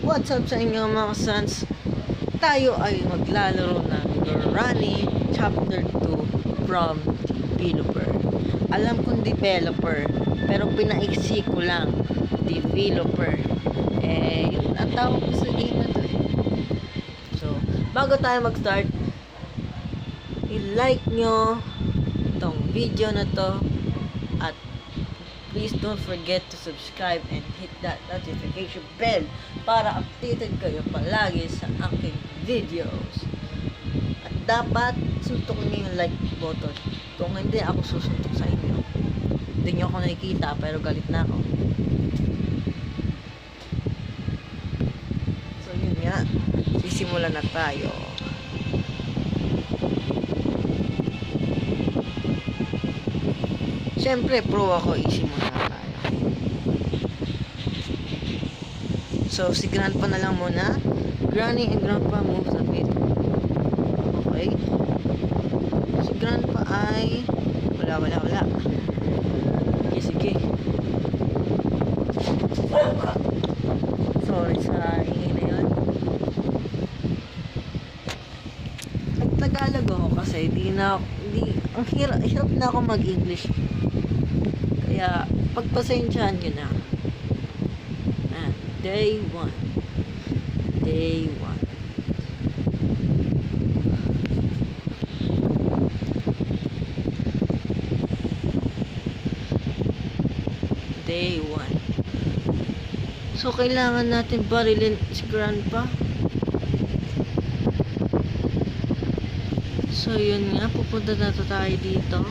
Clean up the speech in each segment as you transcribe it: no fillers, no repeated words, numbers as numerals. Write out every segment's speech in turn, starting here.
What's up sa inyo mga sons? Tayo ay maglalaro ng Granny Chapter 2 from Developer. Alam kong developer, pero pinaiksi ko lang Developer. Yun ang tawag ko sa game na to eh. So, bago tayo mag-start, i-like nyo itong video na to at please don't forget to subscribe and hit that notification bell para updated kayo palagi sa aking videos. At dapat suntukin niyo yung like button. Kung hindi, ako susuntok sa inyo. Hindi niyo ako nakikita pero galit na ako. So yun nga, sisimulan na tayo. Siyempre, pro ako, easy muna tayo. So, si Grandpa na lang muna. Granny and Grandpa moves a bit. Okay. Si Grandpa ay wala. Sige. Sorry sa ingay na yun. Nag-Tagalog ako kasi ang hirap na ako mag-English. Kaya, pagpasensyahan nyo na. Day 1. Day 1. Day 1. So, kailangan natin barilin si Grandpa. So, yun nga. Pupunta na tayo dito.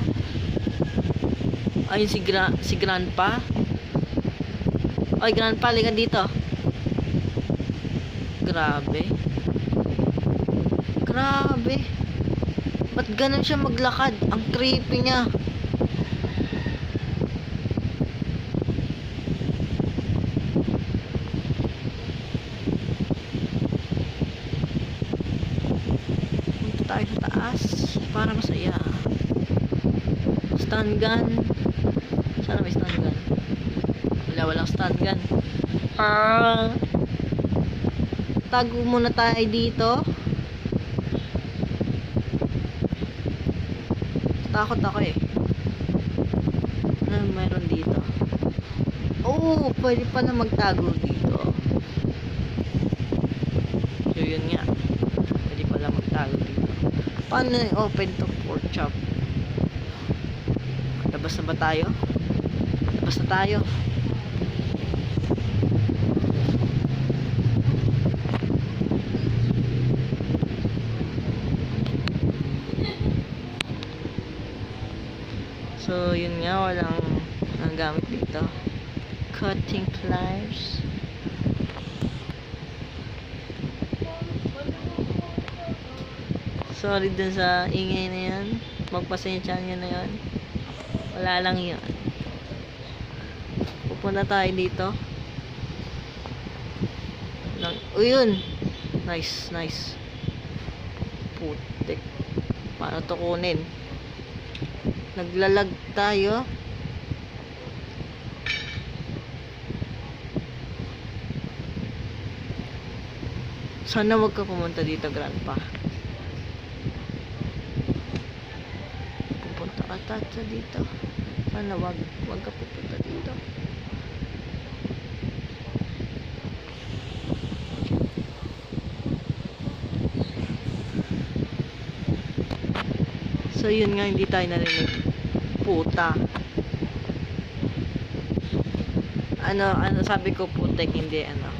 Ayun si Grandpa. Oy, Grandpa, liga dito. Grabe. Ba't ganun siya maglakad? Ang creepy niya. Punta tayo sa taas para masaya. Stun gun. Sana may stun gun. Walang stun gun. Tago muna tayo dito. Takot ako eh. Ano mayroon dito? Oh, pwede pala magtago dito. So yun nga. Pwede pala magtago dito. Paano open to pork chop? Labas na ba tayo? Labas na tayo. So, yun nga, walang gamit dito. Cutting pliers. Sorry dun sa ingay na yan. Magpasensya nyo na yan. Wala lang yun. Pupunta tayo dito. Yun. Nice. Putik. Paano to kunin? Naglalag tayo. Sana wag ka pumunta dito, Grandpa. Pupunta ka tatsa dito. Sana wag ka pupunta dito. So yun nga, hindi tayo narinig. Puta. Ano sabi ko putek, hindi ano.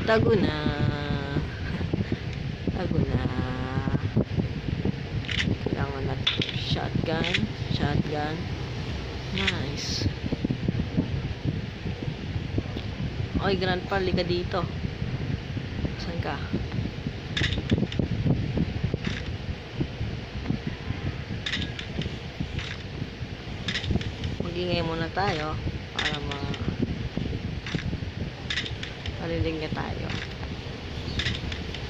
Tago na. Kailangan natin shotgun. Nice. Oy, Grandpa, liga dito. Saan ka? Mag-ingay muna tayo. para marinig niya tayo.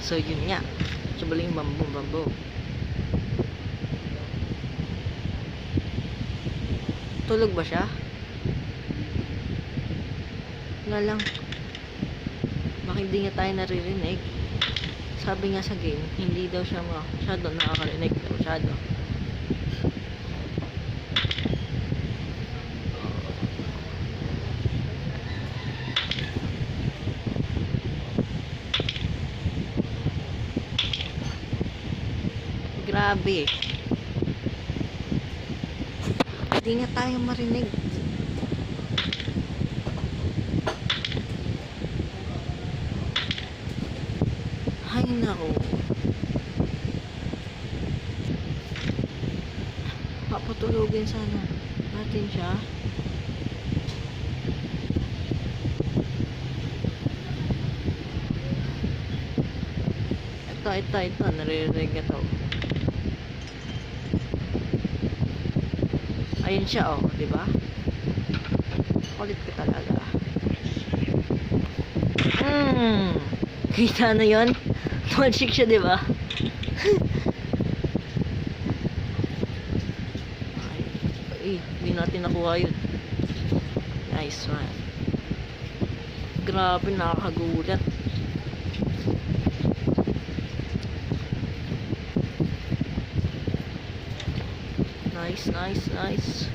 So yun nga, sabaling bambu. Tulog ba siya? Nga lang, baka hindi niya tayo naririnig. Sabi nga sa game, hindi daw siya masyado nakakarinig. Masyado. Grabe. Hindi nga tayo marinig. Ay nako. Papatulogin sana natin siya. Ito, naririnig na to. Ayun siya, oh, di ba? Kulit ko talaga. Kita na 'yon. Magic siya, di ba? Ay, hindi natin nakuha yun. Nice one. Grabe, nakakagulat. Nice.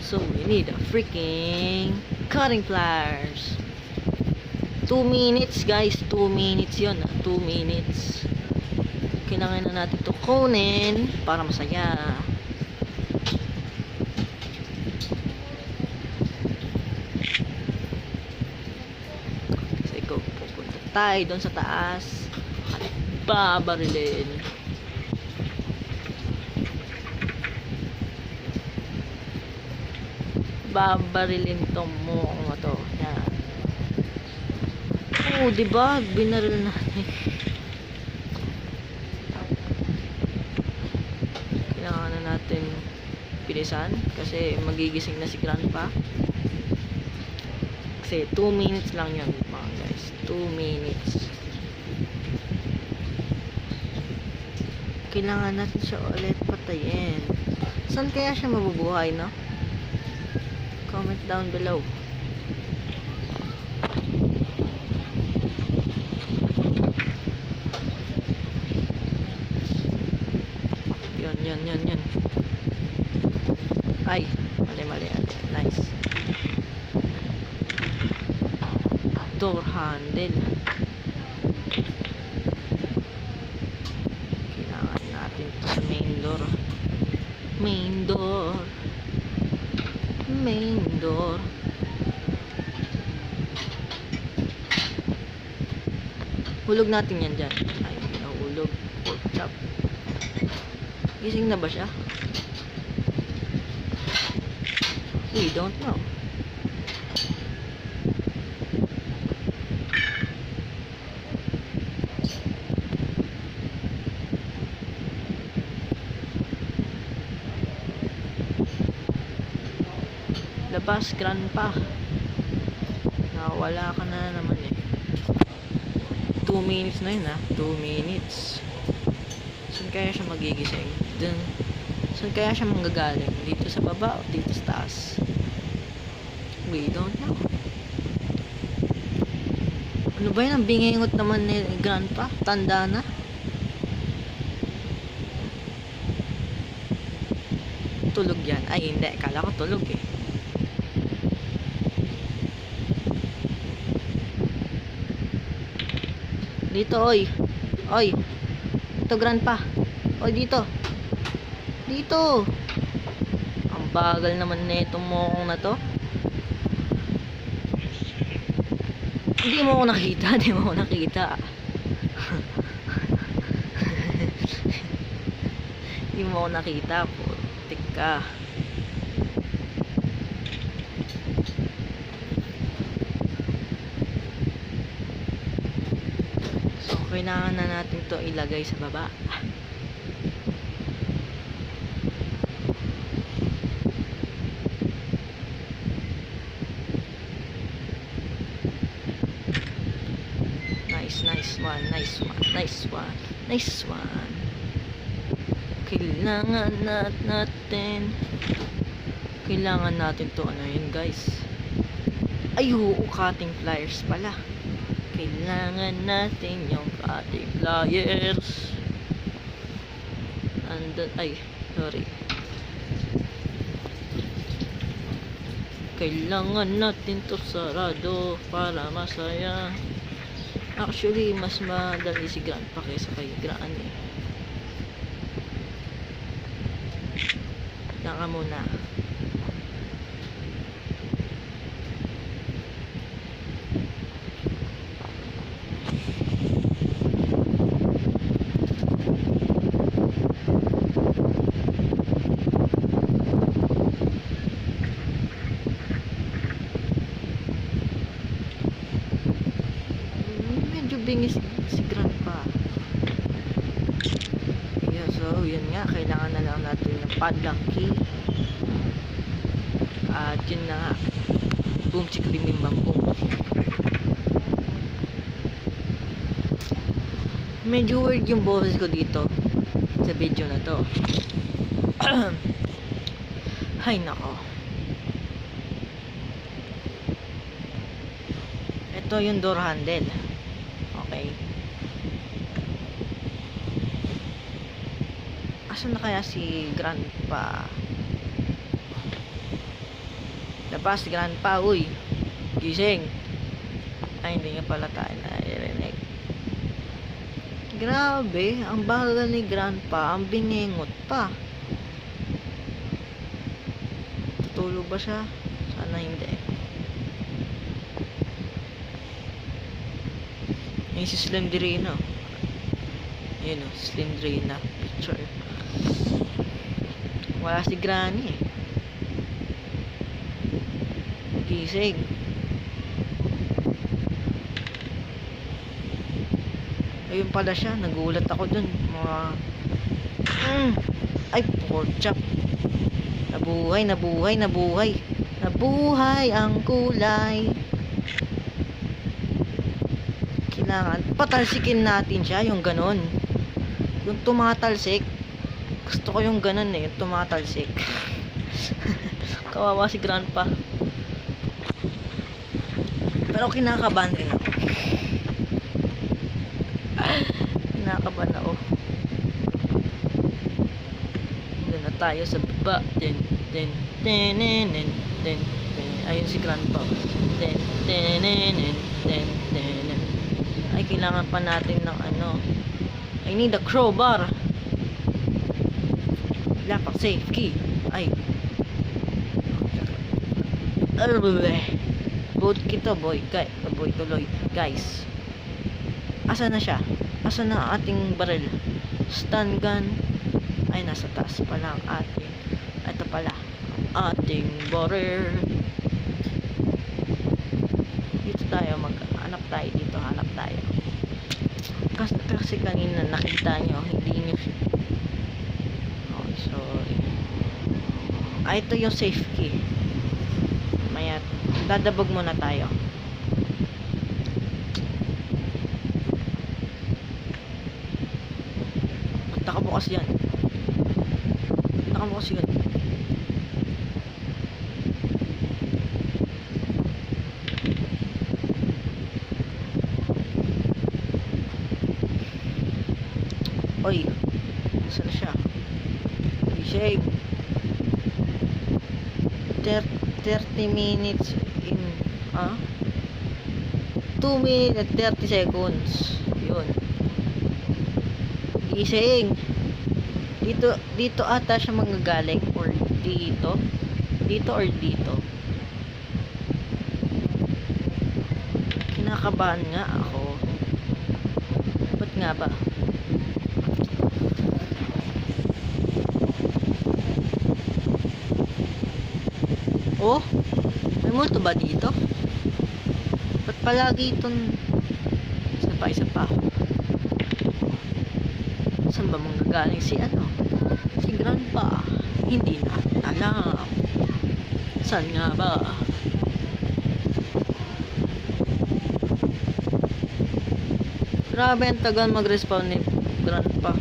So we need a freaking cutting pliers. 2 minutes guys, 2 minutes yun. 2 minutes. Kailangan na natin to kunin para masaya. Kasi kung pupunta tayo doon sa taas at babarilin. Babarilin tong mukhang to. Yan. Oh, diba? Binaril natin. Kailangan na natin pilisan kasi magigising na si Grandpa. Kasi 2 minutes lang yun mga guys. 2 minutes. Kailangan natin siya ulit patayin. Saan kaya siya mabubuhay, no? Comment down below. Yun. Ay, mali. Nice. Door handle. Kailangan natin ito sa main door. Hulog natin yan dyan. Ay, nahulog. Pork chop. Gising na ba siya? We don't know. Labas, Grandpa. Nawala ka na naman eh. 2 minutes na yun, 2 minutes. Saan kaya siya magigising? Dun. Saan kaya siya manggagaling? Dito sa baba o dito sa taas? We don't know. Ano ba yun? Ang bingingot naman ni Grandpa. Tanda na. Tulog yan. Ay, hindi. Kala ko tulog eh. Dito, oy. Ito, Grandpa. Oy, dito. Ang bagal naman na itong mokong na to. Hindi mo ako nakita. Hindi mo ako nakita. Putik ka. So, kailangan na natin to ilagay sa baba. Nice one, nice one, nice one, nice one. Kailangan natin to ano yun guys. Ay, cutting pliers pala. Kailangan natin yung cutting pliers. Sorry. Kailangan natin to sarado para masaya. Actually, mas madali si Grandpa kaysa kay Gran eh. Tanga muna. Medyo bingis si Grandpa. Yeah, so yun nga, kailangan na lang natin ng padlock key. At yun na nga, boom chiklimim bang boom. Medyo weird yung boses ko dito sa video na to. Hay nako. Ito yung door handle. Okay. Asan na kaya si Grandpa? Labas si Grandpa, uy. Gising. Ay, hindi nga pala tayo naririnig. Grabe, ang bagal ni Grandpa, ang biningot pa. Tutulog ba siya? Sana hindi. Yung si Slenderina. Yun o, Slenderina picture. Wala si Granny eh. Gising. Ayun pala siya, nagulat ako dun. Ay, pork chop. Nabuhay ang kulay. Kailangan patalsikin natin siya, yung ganon. Yung tumatalsik. Gusto ko yung ganon eh, yung tumatalsik. Kawawa si Grandpa. Pero kinakabahan rin ako. Kinakabahan ako. Doon na tayo sa baba. Ayun si Grandpa. Ay, kailangan pa natin ng ano. I need a crowbar. Lapak safe key. Ay. Boat kita boy. Boy tuloy. Guys. Asa na siya? Asa na ang ating baril? Stun gun. Ay, nasa taas pala ang ating. Ito pala. Ang ating baril. Dito tayo hanap tayo dito. Hanap tayo. Kasi kanina nakita nyo. Hindi nyo. Oh, sorry. Ito yung safe key. Maya, dadabog muna tayo. Nakabukas yan. Nakabukas yun. Oy, saan siya? Shake. 30 minutes in 2 minutes and 30 seconds. Yun. Gising. Dito ata siya manggagaling or dito. Dito or dito. Kinakabahan nga ako. Ba't nga ba? Oh, may multo ba dito? Ba't palagi itong isa pa? Saan ba manggagaling si si Grandpa? Hindi natin alam. Saan nga ba? Grabe, ang tagal mag-respawn ni Grandpa.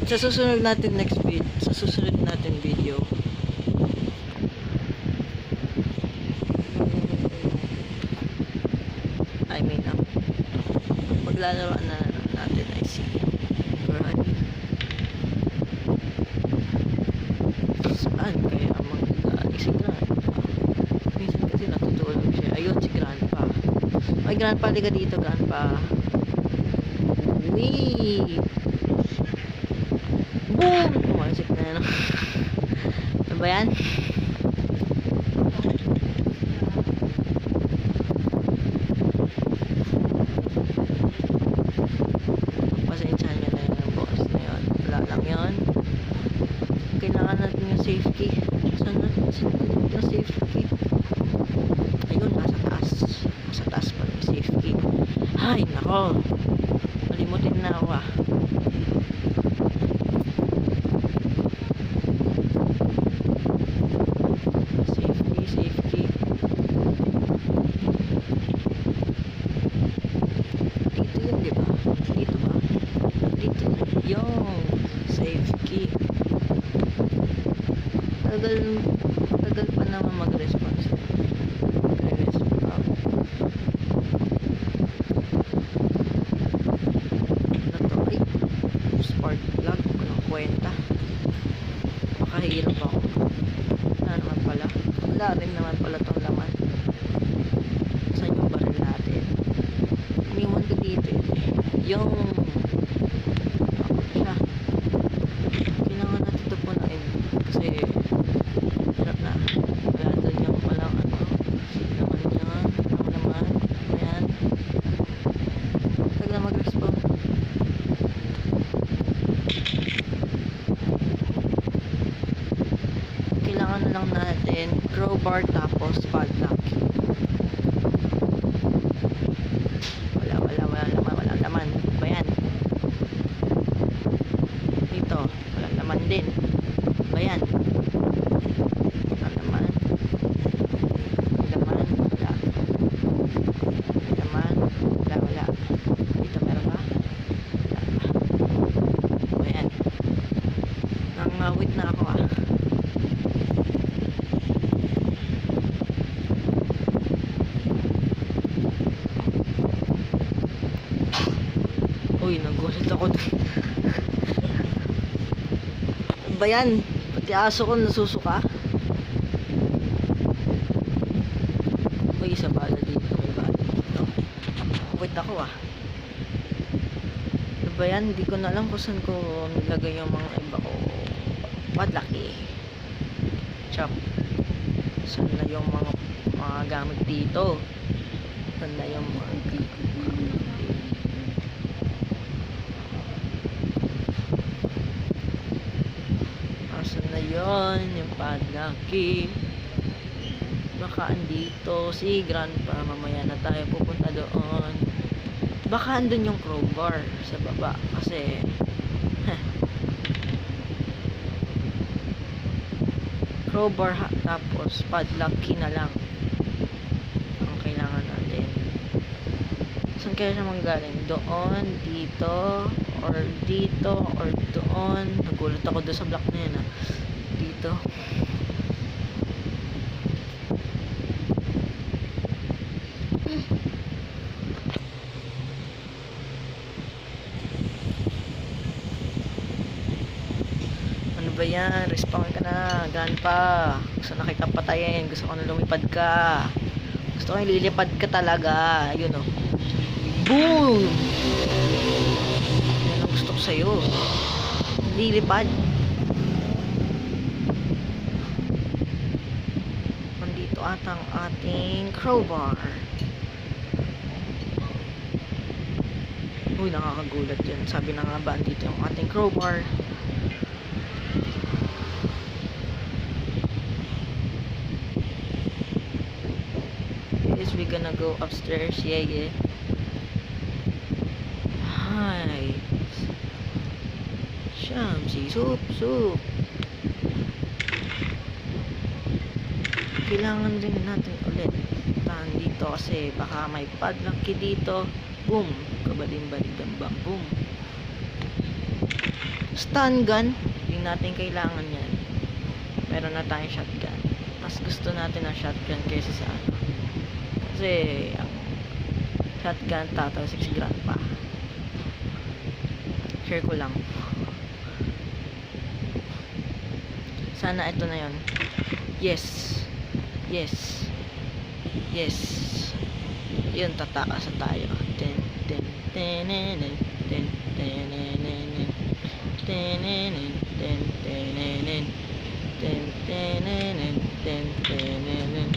Sa susunod natin video, maglalaroan na natin ay si Granny. Saan kaya mag-aali si Grandpa? Minsan kasi natutulog siya. Ayun, si Grandpa. Ay, Grandpa, liga dito, Grandpa. Wee! Boom! Pumasik na yan. Ano ba yan? Pasensyahan nyo na yun ang boss na yun. Wala lang yun. Kailangan natin yung safe key. Saan natin yung safe key? Ayun, nasa taas. Nasa taas pa yung safe key. Ay, nako. Malimutin na ako ah. Tagal pa naman mag-response. Ano to? Ay, spark plug. Walang kwenta. Makahirap ako. Wala naman pala. Wala rin naman pala tong laman. Saan yung baril natin? Umiwan ko dito eh. Yung siya. Kailangan natin ito punain. Kasi hirap na. Kaya doon yung palang ano. Naman yan. Naman. Ayan. Tagal mag-respawn. Kailangan na lang natin crowbar tapos padlock. Wala laman. Ba yan? Dito. Wala laman din. Ba yan? Wala laman. Wala. Dito meron ba? Wala. Ba yan? Nangawit na ako ah. Uy, nagulat ako. Ba yan? Pati aso ko nasusuka. May isa bala dito. May bala dito. Wait ako ah. Ano ba yan? Hindi ko na alam kung saan ko nilagay yung mga iba ko. Padlaki. Chop. Saan na yung mga gamit dito? Saan na yung mga asan na yun? Yung padlaki. Baka andito si Grandpa. Mamaya na tayo pupunta doon. Baka andun yung crowbar sa baba. Kasi crowbar tapos padlaki na lang ang kailangan natin. Saan kaya naman galing? Doon, dito, or doon. Nagulat ako doon sa block na yun ah. Dito. Ano ba yan? Respawn ka na, Grandpa. Gusto na kita patayin. Gusto ko na lumipad ka. Gusto ko yung lilipad ka talaga. Ayun oh. Boom! Yan ang gusto ko sa'yo. Lilipad. Nandito ata ang ating crowbar. Uy, nakakagulat yun. Sabi na nga ba, andito yung ating crowbar. Yes, we gonna go upstairs. Yeah. Hi. Shamsi, soup. Kailangan din natin ulit tahan dito kasi baka may padlock dito. boom. Kabaling-balikan bang boom. Stun gun, hindi natin kailangan yan. Meron na tayong shotgun. Mas gusto natin ang shotgun kaysa sa ano. Kasi ang shotgun tataw 6 grand pa. Share ko lang. Sana ito na yon. Yes. Yes. Yes. Yun, tatakas na tayo. Ten, ten, ten, ten, ten, ten, ten, ten, ten, ten, ten.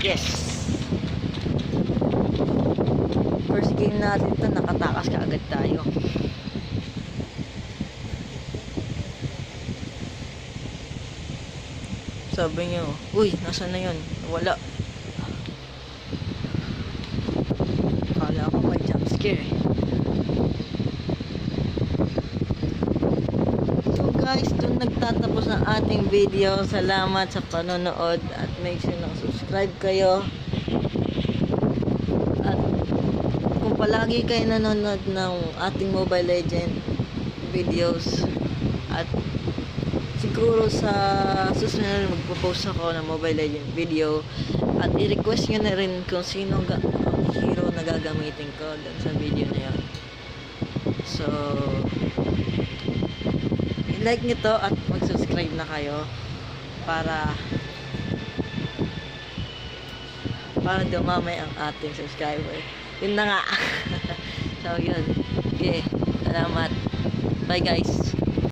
Yes! First game natin ito, nakatakas ka agad tayo. Sabi nyo, uy, nasa na yun? Wala. Kala ko may jump scare. So guys, doon nagtatapos ang ating video. Salamat sa panonood at make sure na subscribe kayo. At kung palagi kayo nanonood ng ating Mobile Legend videos, at siguro sa susunod magpo-post ako ng Mobile Legend video, at i-request nyo na rin kung sino ang hero na gagamitin ko dun sa video na yun. So i-like nyo to at mag-subscribe na kayo para dumamay ang ating subscriber. Yun na nga. So yun. Okay, salamat. Bye guys.